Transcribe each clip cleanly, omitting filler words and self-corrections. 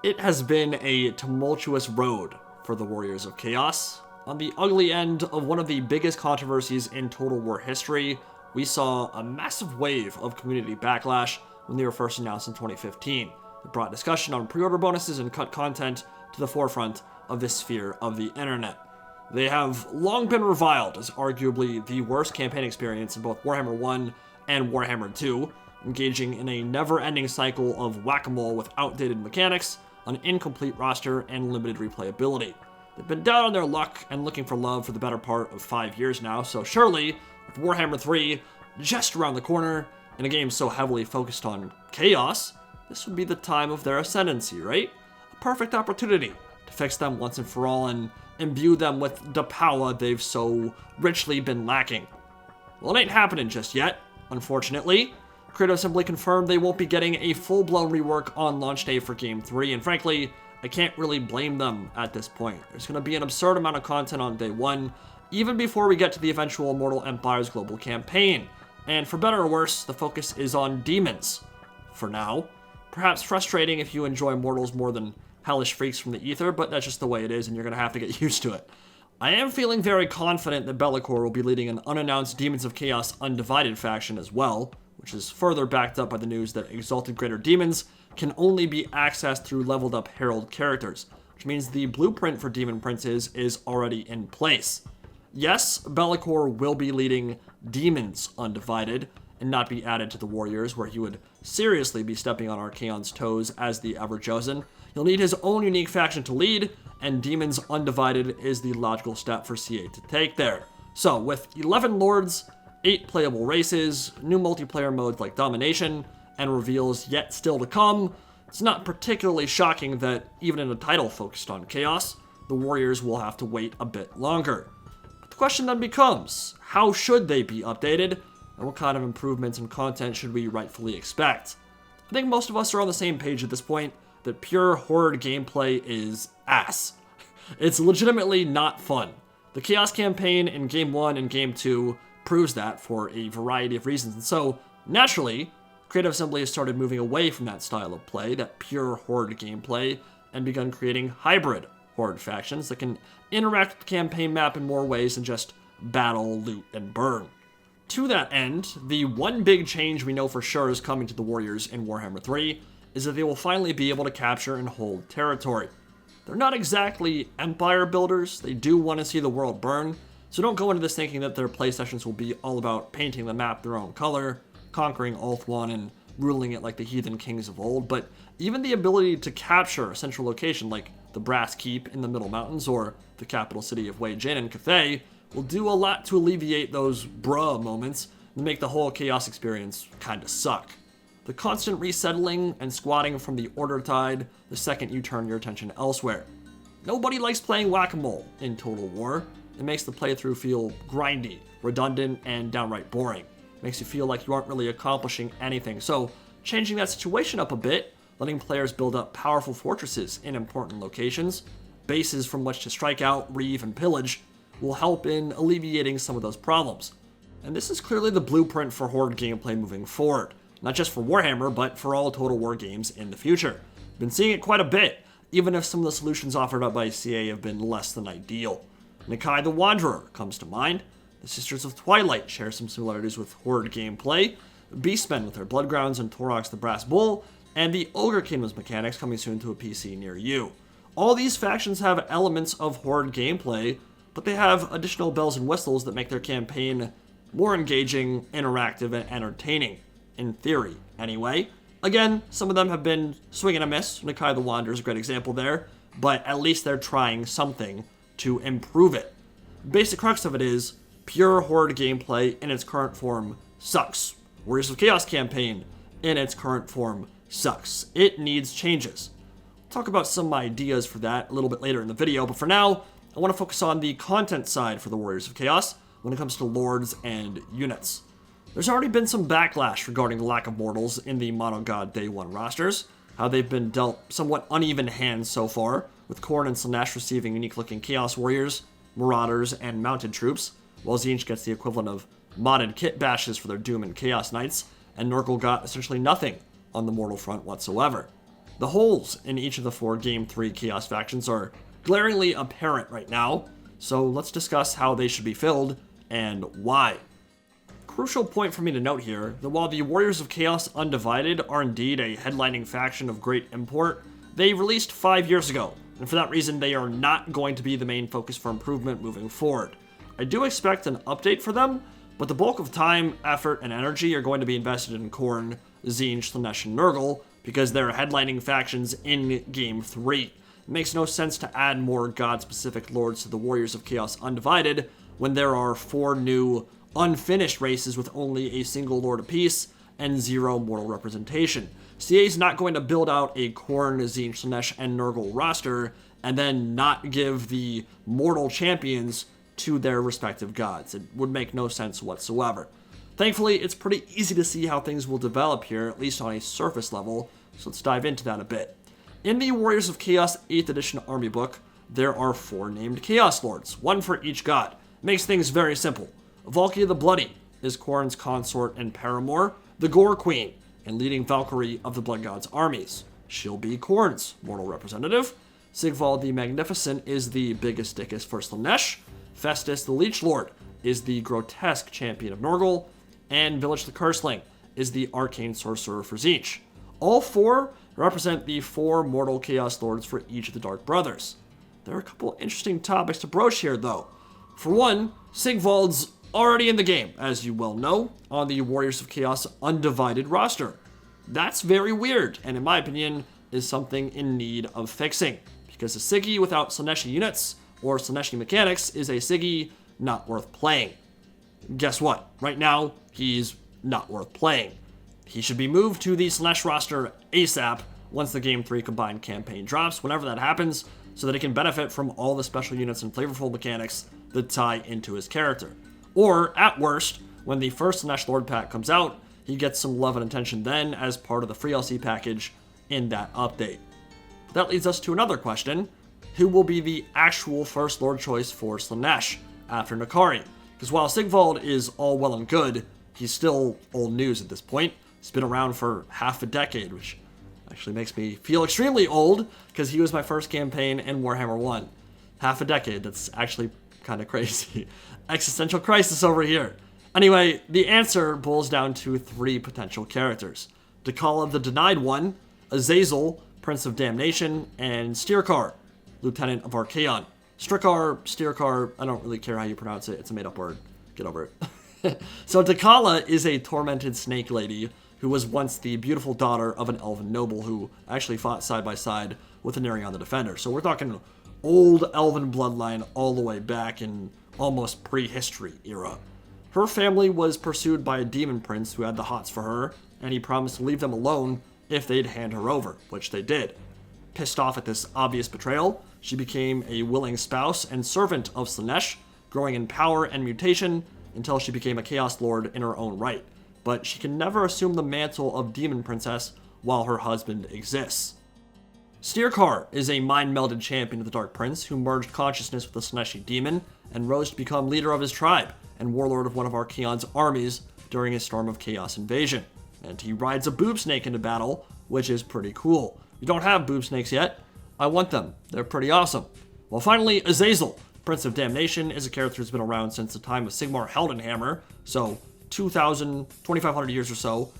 It has been a tumultuous road for the Warriors of Chaos. On the ugly end of one of the biggest controversies in Total War history, we saw a massive wave of community backlash when they were first announced in 2015. It brought discussion on pre-order bonuses and cut content to the forefront of this sphere of the internet. They have long been reviled as arguably the worst campaign experience in both Warhammer 1 and Warhammer 2, engaging in a never-ending cycle of whack-a-mole with outdated mechanics, an incomplete roster, and limited replayability. They've been down on their luck and looking for love for the better part of 5 years now, so surely, with Warhammer 3 just around the corner, in a game so heavily focused on chaos, this would be the time of their ascendancy, right? A perfect opportunity to fix them once and for all and imbue them with the power they've so richly been lacking. Well, it ain't happening just yet, unfortunately. Creative simply confirmed they won't be getting a full-blown rework on launch day for Game 3, and frankly, I can't really blame them at this point. There's going to be an absurd amount of content on day 1, even before we get to the eventual Mortal Empire's global campaign. And for better or worse, the focus is on demons. For now. Perhaps frustrating if you enjoy mortals more than hellish freaks from the ether, but that's just the way it is and you're going to have to get used to it. I am feeling very confident that Be'lakor will be leading an unannounced Demons of Chaos Undivided faction as well, which is further backed up by the news that Exalted Greater Demons can only be accessed through leveled up Herald characters, which means the blueprint for Demon Princes is already in place. Yes, Be'lakor will be leading Demons Undivided, and not be added to the Warriors, where he would seriously be stepping on Archaon's toes as the Ever-Chosen. He'll need his own unique faction to lead, and Demons Undivided is the logical step for CA to take there. So, with 11 Lords, 8 playable races, new multiplayer modes like Domination, and reveals yet still to come, it's not particularly shocking that, even in a title focused on chaos, the Warriors will have to wait a bit longer. But the question then becomes, how should they be updated, and what kind of improvements and content should we rightfully expect? I think most of us are on the same page at this point, that pure Horde gameplay is ass. It's legitimately not fun. The Chaos campaign in Game 1 and Game 2 proves that for a variety of reasons, and so, naturally, Creative Assembly has started moving away from that style of play, that pure Horde gameplay, and begun creating hybrid Horde factions that can interact with the campaign map in more ways than just battle, loot, and burn. To that end, the one big change we know for sure is coming to the Warriors in Warhammer 3 is that they will finally be able to capture and hold territory. They're not exactly empire builders, they do want to see the world burn, so don't go into this thinking that their play sessions will be all about painting the map their own color, conquering Ulthuan, and ruling it like the heathen kings of old, but even the ability to capture a central location like the Brass Keep in the Middle Mountains or the capital city of Wei Jin and Cathay will do a lot to alleviate those bruh moments and make the whole chaos experience kinda suck. The constant resettling and squatting from the order tide the second you turn your attention elsewhere. Nobody likes playing whack-a-mole in Total War. It makes the playthrough feel grindy, redundant, and downright boring. It makes you feel like you aren't really accomplishing anything. So, changing that situation up a bit, letting players build up powerful fortresses in important locations, bases from which to strike out, reave, and pillage, will help in alleviating some of those problems. And this is clearly the blueprint for Horde gameplay moving forward. Not just for Warhammer, but for all Total War games in the future. Been seeing it quite a bit, even if some of the solutions offered up by CA have been less than ideal. Nakai the Wanderer comes to mind. The Sisters of Twilight share some similarities with Horde gameplay. Beastmen with their Bloodgrounds and Torox the Brass Bull, and the Ogre Kingdom's mechanics coming soon to a PC near you. All these factions have elements of Horde gameplay, but they have additional bells and whistles that make their campaign more engaging, interactive, and entertaining. In theory, anyway. Again, some of them have been swing and a miss. Nakai the Wanderer is a great example there, but at least they're trying something to improve it. Basic crux of it is, pure Horde gameplay in its current form sucks. Warriors of Chaos campaign in its current form sucks. It needs changes. We'll talk about some ideas for that a little bit later in the video, but for now, I want to focus on the content side for the Warriors of Chaos when it comes to lords and units. There's already been some backlash regarding the lack of mortals in the Mono God Day 1 rosters, how they've been dealt somewhat uneven hands so far, with Khorne and Slaanesh receiving unique-looking Chaos Warriors, Marauders, and Mounted Troops, while Tzeentch gets the equivalent of modded kit bashes for their Doom and Chaos Knights, and Nurgle got essentially nothing on the mortal front whatsoever. The holes in each of the 4 Game 3 Chaos factions are glaringly apparent right now, so let's discuss how they should be filled and why. Crucial point for me to note here, that while the Warriors of Chaos Undivided are indeed a headlining faction of great import, they released 5 years ago, and for that reason they are not going to be the main focus for improvement moving forward. I do expect an update for them, but the bulk of time, effort, and energy are going to be invested in Khorne, Tzeentch, Slaanesh, and Nurgle, because they're headlining factions in Game 3. It makes no sense to add more god-specific lords to the Warriors of Chaos Undivided when there are 4 new, unfinished races with only a single lord apiece and 0 mortal representation. CA is not going to build out a Khorne, Tzeentch, Slaanesh, and Nurgle roster and then not give the mortal champions to their respective gods. It would make no sense whatsoever. Thankfully, it's pretty easy to see how things will develop here, at least on a surface level, so let's dive into that a bit. In the Warriors of Chaos 8th edition army book, there are 4 named Chaos Lords, 1 for each god. It makes things very simple. Valkia the Bloody is Khorne's consort and paramour, the Gore Queen, and leading Valkyrie of the Blood God's armies. She'll be Khorne's mortal representative. Sigvald the Magnificent is the biggest dickest for Slaanesh. Festus the Leech Lord is the grotesque champion of Nurgle, and Village the Curseling is the arcane sorcerer for Tzeentch. All 4 represent the 4 mortal Chaos Lords for each of the Dark Brothers. There are a couple interesting topics to broach here, though. For one, Sigvald's already in the game, as you well know, on the Warriors of Chaos Undivided roster. That's very weird, and in my opinion, is something in need of fixing, because a Siggy without Slaaneshi units or Slaaneshi mechanics is a Siggy not worth playing. Guess what? Right now, he's not worth playing. He should be moved to the Slaanesh roster ASAP once the Game 3 combined campaign drops, whenever that happens, so that he can benefit from all the special units and flavorful mechanics that tie into his character. Or, at worst, when the first Slaanesh Lord pack comes out, he gets some love and attention then as part of the free LC package in that update. That leads us to another question. Who will be the actual first Lord choice for Slaanesh after N'Kari? Because while Sigvald is all well and good, he's still old news at this point. He's been around for half a decade, which actually makes me feel extremely old, because he was my first campaign in Warhammer 1. Half a decade, that's actually kind of crazy. Existential crisis over here. Anyway, the answer boils down to 3 potential characters. Dakala the Denied One, Azazel, Prince of Damnation, and Steerkar, Lieutenant of Archaon. Strikar, Steerkar, I don't really care how you pronounce it, it's a made-up word. Get over it. So Dakala is a tormented snake lady who was once the beautiful daughter of an elven noble who actually fought side by side with Anarion the Defender. So we're talking old elven bloodline all the way back in almost prehistory era. Her family was pursued by a demon prince who had the hots for her, and he promised to leave them alone if they'd hand her over, which they did. Pissed off at this obvious betrayal, she became a willing spouse and servant of Slaanesh, growing in power and mutation until she became a Chaos Lord in her own right. But she can never assume the mantle of Demon Princess while her husband exists. Steerkar is a mind-melded champion of the Dark Prince who merged consciousness with the Slaaneshi demon and rose to become leader of his tribe and warlord of one of Archaon's armies during his Storm of Chaos invasion. And he rides a boob snake into battle, which is pretty cool. We don't have boob snakes yet. I want them. They're pretty awesome. Well, finally, Azazel, Prince of Damnation, is a character who's been around since the time of Sigmar Heldenhammer, so 2,500 years or so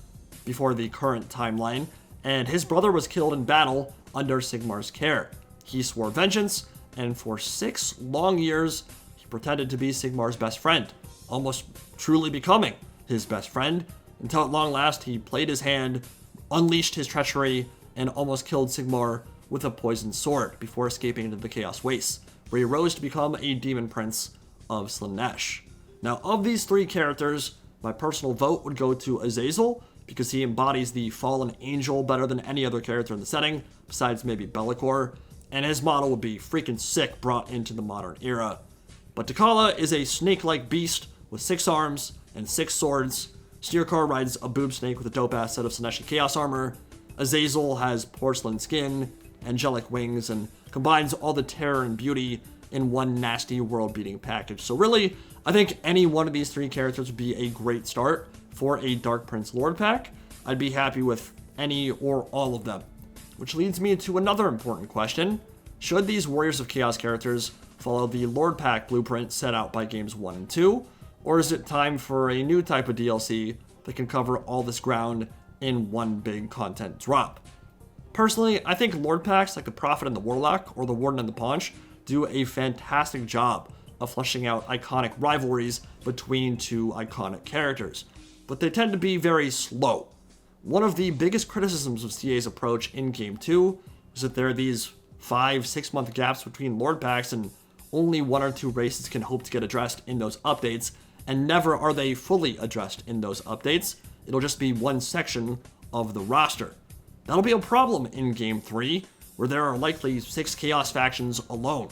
before the current timeline, and his brother was killed in battle under Sigmar's care. He swore vengeance, and for 6 long years, he pretended to be Sigmar's best friend, almost truly becoming his best friend, until at long last he played his hand, unleashed his treachery, and almost killed Sigmar with a poisoned sword before escaping into the Chaos Wastes, where he rose to become a demon prince of Slaanesh. Now, of these 3 characters, my personal vote would go to Azazel, because he embodies the fallen angel better than any other character in the setting, besides maybe Be'lakor, and his model would be freaking sick brought into the modern era. But Dakala is a snake-like beast with 6 arms and 6 swords. Steerkar rides a boob snake with a dope-ass set of Slaaneshi Chaos armor. Azazel has porcelain skin, angelic wings, and combines all the terror and beauty in one nasty world-beating package. So really, I think any one of these 3 characters would be a great start for a Dark Prince Lord pack. I'd be happy with any or all of them. Which leads me to another important question. Should these Warriors of Chaos characters follow the Lord Pack blueprint set out by games 1 and 2, or is it time for a new type of DLC that can cover all this ground in one big content drop? Personally, I think Lord Packs like the Prophet and the Warlock, or the Warden and the Paunch, do a fantastic job of fleshing out iconic rivalries between two iconic characters, but they tend to be very slow. One of the biggest criticisms of CA's approach in Game 2 is that there are these 5-6 month gaps between Lord Packs, and only 1 or 2 races can hope to get addressed in those updates, and never are they fully addressed in those updates. It'll just be one section of the roster. That'll be a problem in Game 3, where there are likely 6 Chaos factions alone.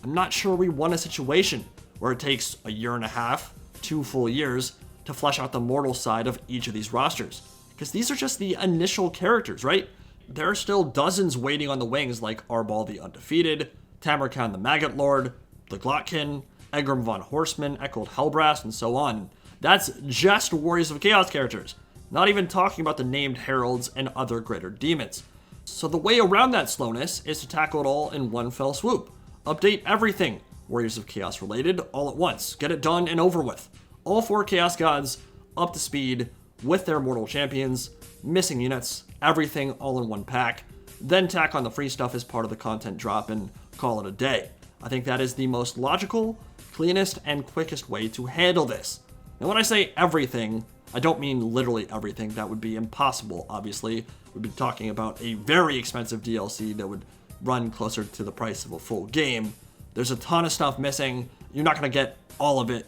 I'm not sure we want a situation where it takes a year and a half, 2 full years, to flesh out the mortal side of each of these rosters. Because these are just the initial characters, right? There are still dozens waiting on the wings like Arbal the Undefeated, Tamarkan the Maggot Lord, the Glotkin, Egram von Horseman, Echoed Hellbrast, and so on. That's just Warriors of Chaos characters, not even talking about the named Heralds and other greater demons. So the way around that slowness is to tackle it all in one fell swoop. Update everything Warriors of Chaos related all at once. Get it done and over with. All 4 Chaos Gods up to speed with their mortal champions, missing units, everything all in one pack. Then tack on the free stuff as part of the content drop and call it a day. I think that is the most logical, cleanest, and quickest way to handle this. Now when I say everything, I don't mean literally everything. That would be impossible, obviously. We'd be talking about a very expensive DLC that would run closer to the price of a full game. There's a ton of stuff missing. You're not going to get all of it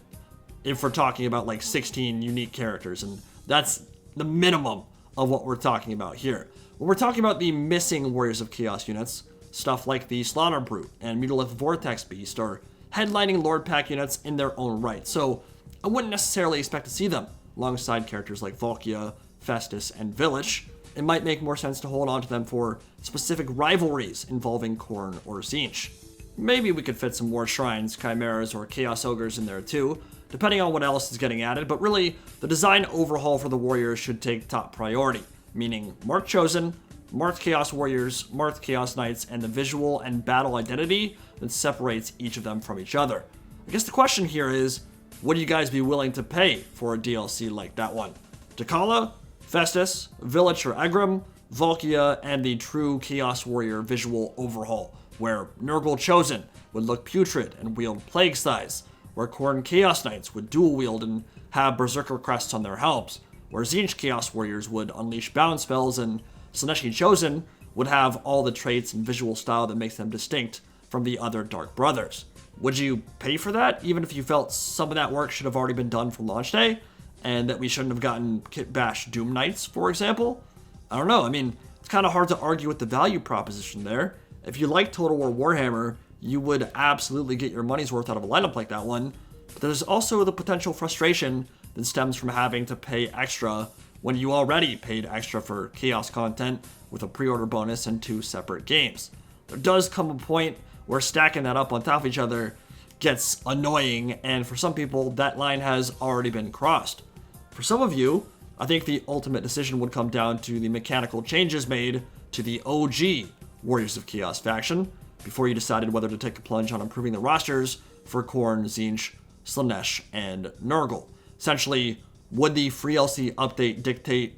if we're talking about like 16 unique characters, and that's the minimum of what we're talking about here. When we're talking about the missing Warriors of Chaos units, stuff like the Slaughter Brute and Mutalith Vortex Beast are headlining Lord Pack units in their own right, so I wouldn't necessarily expect to see them alongside characters like Valkia, Festus, and Village. It might make more sense to hold on to them for specific rivalries involving Khorne or Tzeentch. Maybe we could fit some more Shrines, Chimeras, or Chaos Ogres in there too, depending on what else is getting added, but really, the design overhaul for the Warriors should take top priority, meaning Marked Chosen, Marked Chaos Warriors, Marked Chaos Knights, and the visual and battle identity that separates each of them from each other. I guess the question here is, would you guys be willing to pay for a DLC like that one? T'Challa, Festus, Village or Egram, Valkia, and the true Chaos Warrior visual overhaul, where Nurgle Chosen would look putrid and wield Plague Scythes, where Khorne Chaos Knights would dual wield and have Berserker crests on their helms, where Tzeentch Chaos Warriors would unleash bound spells, and Slaanesh Chosen would have all the traits and visual style that makes them distinct from the other Dark Brothers. Would you pay for that, even if you felt some of that work should have already been done for launch day, and that we shouldn't have gotten Kit Bash Doom Knights, for example? I don't know, I mean, it's kind of hard to argue with the value proposition there. If you like Total War Warhammer, you would absolutely get your money's worth out of a lineup like that one, but there's also the potential frustration that stems from having to pay extra when you already paid extra for Chaos content with a pre-order bonus and 2 separate games. There does come a point where stacking that up on top of each other gets annoying, and for some people, that line has already been crossed. For some of you, I think the ultimate decision would come down to the mechanical changes made to the OG Warriors of Chaos faction before you decided whether to take a plunge on improving the rosters for Khorne, Tzeentch, Slaanesh, and Nurgle. Essentially, would the free LC update dictate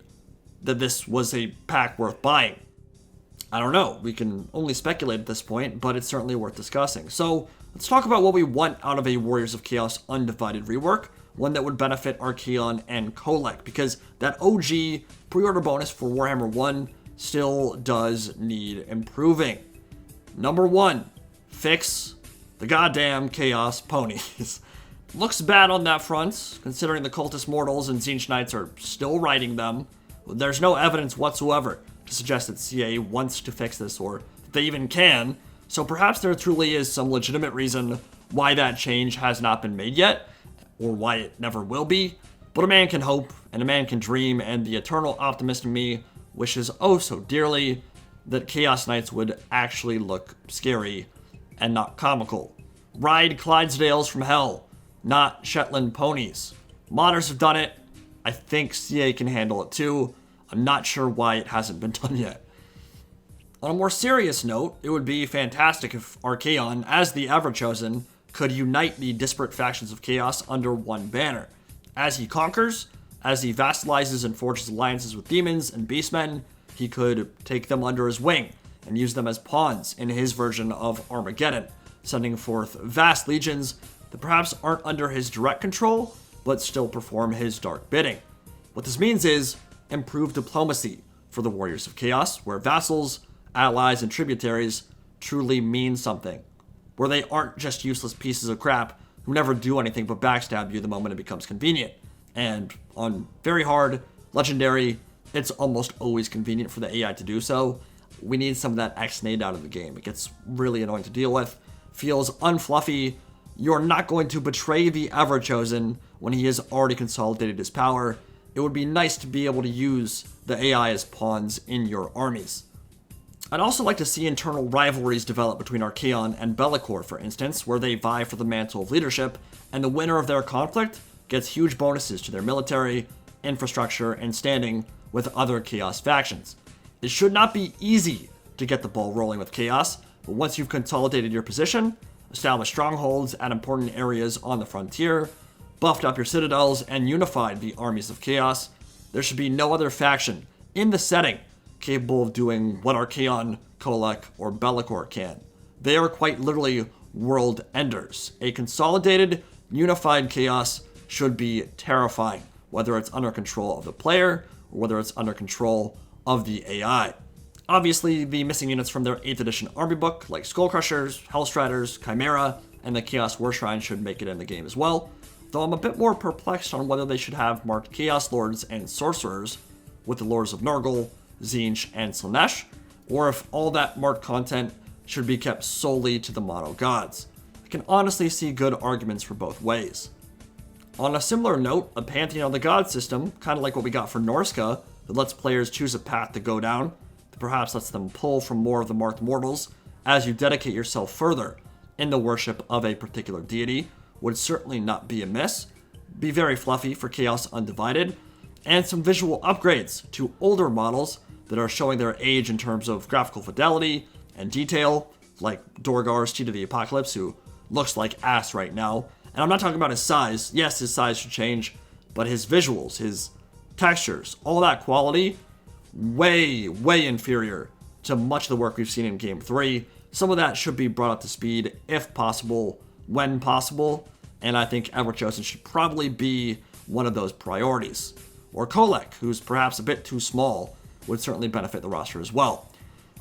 that this was a pack worth buying? I don't know. We can only speculate at this point, but it's certainly worth discussing. So let's talk about what we want out of a Warriors of Chaos Undivided rework, one that would benefit Archaon and Kolek, because that OG pre-order bonus for Warhammer 1 still does need improving. Number 1, fix the goddamn Chaos ponies. Looks bad on that front, considering the Cultist Mortals and Tzeentch Knights are still riding them. There's no evidence whatsoever to suggest that CA wants to fix this, or that they even can, so perhaps there truly is some legitimate reason why that change has not been made yet, or why it never will be, but a man can hope, and a man can dream, and the eternal optimist in me wishes oh so dearly that Chaos Knights would actually look scary and not comical. Ride Clydesdales from hell, not Shetland ponies. Modders have done it. I think CA can handle it too. I'm not sure why it hasn't been done yet. On a more serious note, it would be fantastic if Archaon, as the Ever-Chosen, could unite the disparate factions of Chaos under one banner. As he conquers, as he vassalizes and forges alliances with demons and beastmen, he could take them under his wing and use them as pawns in his version of Armageddon, sending forth vast legions that perhaps aren't under his direct control, but still perform his dark bidding. What this means is improved diplomacy for the Warriors of Chaos, where vassals, allies, and tributaries truly mean something, where they aren't just useless pieces of crap who never do anything but backstab you the moment it becomes convenient. And on very hard, legendary, it's almost always convenient for the AI to do so. We need some of that X-nade out of the game. It gets really annoying to deal with, feels unfluffy. You're not going to betray the Ever-Chosen when he has already consolidated his power. It would be nice to be able to use the AI as pawns in your armies. I'd also like to see internal rivalries develop between Archaon and Be'lakor, for instance, where they vie for the mantle of leadership, and the winner of their conflict gets huge bonuses to their military, infrastructure, and standing with other Chaos factions. It should not be easy to get the ball rolling with Chaos, but once you've consolidated your position, established strongholds at important areas on the frontier, buffed up your citadels, and unified the armies of Chaos, there should be no other faction in the setting capable of doing what Archaon, Kholek, or Be'lakor can. They are quite literally world enders. A consolidated, unified Chaos should be terrifying, whether it's under control of the player or whether it's under control of the AI. Obviously, the missing units from their 8th edition army book, like Skullcrushers, Hellstriders, Chimera, and the Chaos War Shrine should make it in the game as well, though I'm a bit more perplexed on whether they should have marked Chaos Lords and Sorcerers with the Lords of Nurgle, Tzeentch, and Slaanesh, or if all that marked content should be kept solely to the mono gods. I can honestly see good arguments for both ways. On a similar note, a Pantheon of the Gods system, kind of like what we got for Norska, that lets players choose a path to go down, that perhaps lets them pull from more of the marked mortals as you dedicate yourself further in the worship of a particular deity, would certainly not be amiss, be very fluffy for Chaos Undivided, and some visual upgrades to older models that are showing their age in terms of graphical fidelity and detail, like Dorgar's Teeth of the Apocalypse, who looks like ass right now. And I'm not talking about his size. Yes, his size should change, but his visuals, his textures, all that quality, way, way inferior to much of the work we've seen in Game 3. Some of that should be brought up to speed, if possible, when possible, and I think Ever-Chosen should probably be one of those priorities. Or Kholek, who's perhaps a bit too small, would certainly benefit the roster as well.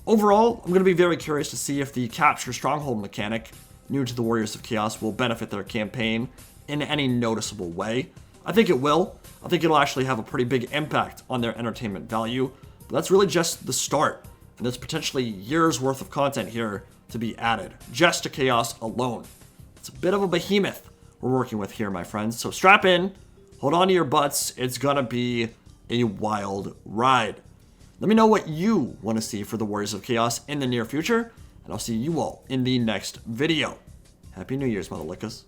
Overall, I'm going to be very curious to see if the Capture Stronghold mechanic, new to the Warriors of Chaos, will benefit their campaign in any noticeable way. I think it will. I think it'll actually have a pretty big impact on their entertainment value, but that's really just the start, and there's potentially years worth of content here to be added, just to Chaos alone. It's a bit of a behemoth we're working with here, my friends, so strap in, hold on to your butts, it's gonna be a wild ride. Let me know what you want to see for the Warriors of Chaos in the near future, and I'll see you all in the next video. Happy New Year's, Motherlickers.